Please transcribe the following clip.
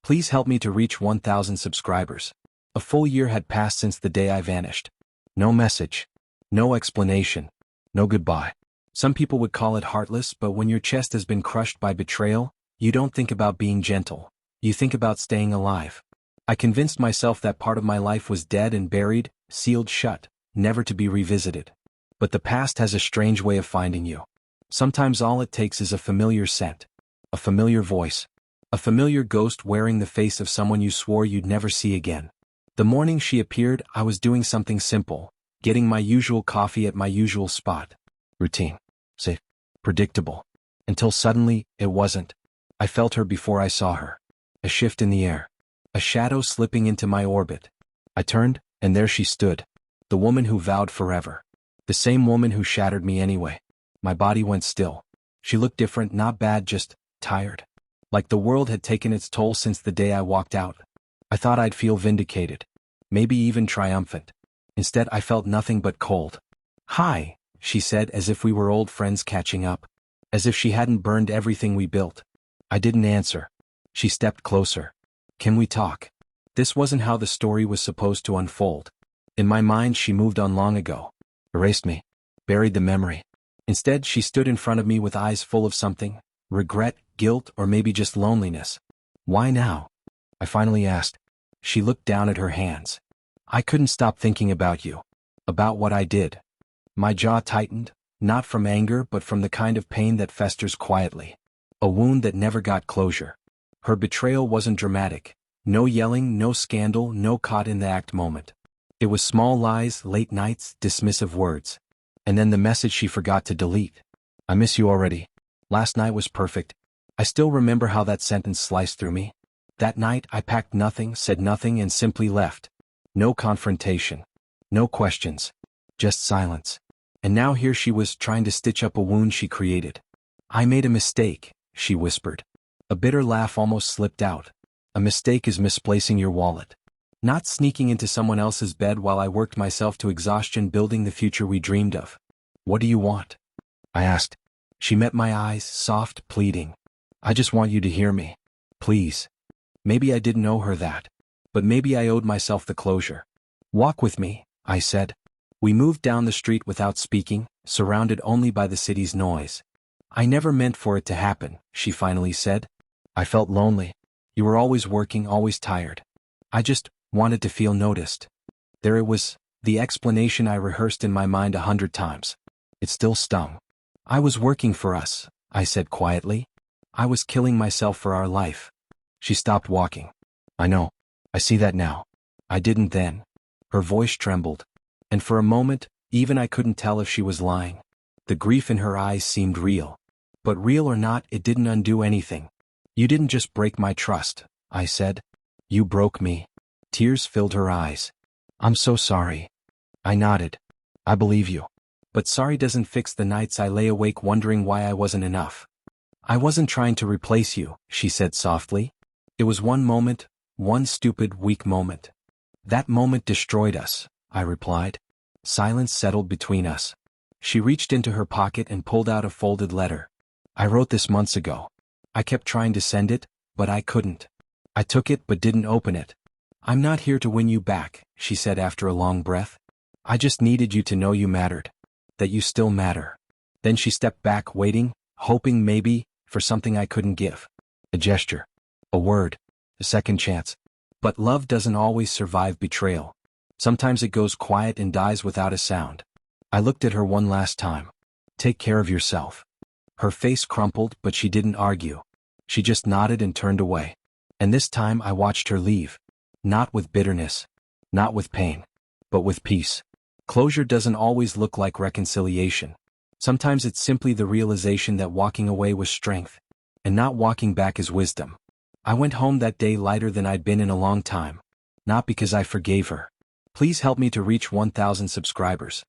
Please help me to reach 1,000 subscribers. A full year had passed since the day I vanished. No message. No explanation. No goodbye. Some people would call it heartless, but when your chest has been crushed by betrayal, you don't think about being gentle. You think about staying alive. I convinced myself that part of my life was dead and buried, sealed shut, never to be revisited. But the past has a strange way of finding you. Sometimes all it takes is a familiar scent, a familiar voice, a familiar ghost wearing the face of someone you swore you'd never see again. The morning she appeared, I was doing something simple, getting my usual coffee at my usual spot. Routine. Safe. Predictable. Until suddenly, it wasn't. I felt her before I saw her. A shift in the air. A shadow slipping into my orbit. I turned, and there she stood. The woman who vowed forever. The same woman who shattered me anyway. My body went still. She looked different, not bad, just tired. Like the world had taken its toll since the day I walked out. I thought I'd feel vindicated. Maybe even triumphant. Instead, I felt nothing but cold. "Hi," she said, as if we were old friends catching up. As if she hadn't burned everything we built. I didn't answer. She stepped closer. "Can we talk?" This wasn't how the story was supposed to unfold. In my mind, she moved on long ago. Erased me. Buried the memory. Instead, she stood in front of me with eyes full of something. Regret, guilt, or maybe just loneliness. "Why now?" I finally asked. She looked down at her hands. "I couldn't stop thinking about you. About what I did." My jaw tightened, not from anger but from the kind of pain that festers quietly. A wound that never got closure. Her betrayal wasn't dramatic. No yelling, no scandal, no caught-in-the-act moment. It was small lies, late nights, dismissive words. And then the message she forgot to delete. "I miss you already. Last night was perfect." I still remember how that sentence sliced through me. That night, I packed nothing, said nothing, and simply left. No confrontation. No questions. Just silence. And now here she was, trying to stitch up a wound she created. "I made a mistake," she whispered. A bitter laugh almost slipped out. "A mistake is misplacing your wallet. Not sneaking into someone else's bed while I worked myself to exhaustion building the future we dreamed of." "What do you want?" I asked. She met my eyes, soft, pleading. "I just want you to hear me. Please." Maybe I didn't owe her that. But maybe I owed myself the closure. "Walk with me," I said. We moved down the street without speaking, surrounded only by the city's noise. "I never meant for it to happen," she finally said. "I felt lonely. You were always working, always tired. I just wanted to feel noticed." There it was, the explanation I rehearsed in my mind 100 times. It still stung. "I was working for us," I said quietly. "I was killing myself for our life." She stopped walking. "I know. I see that now. I didn't then." Her voice trembled. And for a moment, even I couldn't tell if she was lying. The grief in her eyes seemed real. But real or not, it didn't undo anything. "You didn't just break my trust," I said. "You broke me." Tears filled her eyes. "I'm so sorry." I nodded. "I believe you. But sorry doesn't fix the nights I lay awake wondering why I wasn't enough." "I wasn't trying to replace you," she said softly. "It was one moment, one stupid, weak moment." "That moment destroyed us," I replied. Silence settled between us. She reached into her pocket and pulled out a folded letter. "I wrote this months ago. I kept trying to send it, but I couldn't. I took it but didn't open it. I'm not here to win you back," she said after a long breath. "I just needed you to know you mattered. That you still matter." Then she stepped back, waiting, hoping maybe, for something I couldn't give. A gesture. A word. A second chance. But love doesn't always survive betrayal. Sometimes it goes quiet and dies without a sound. I looked at her one last time. "Take care of yourself." Her face crumpled, but she didn't argue. She just nodded and turned away. And this time I watched her leave. Not with bitterness. Not with pain. But with peace. Closure doesn't always look like reconciliation. Sometimes it's simply the realization that walking away was strength. And not walking back is wisdom. I went home that day lighter than I'd been in a long time. Not because I forgave her. Please help me to reach 1,000 subscribers.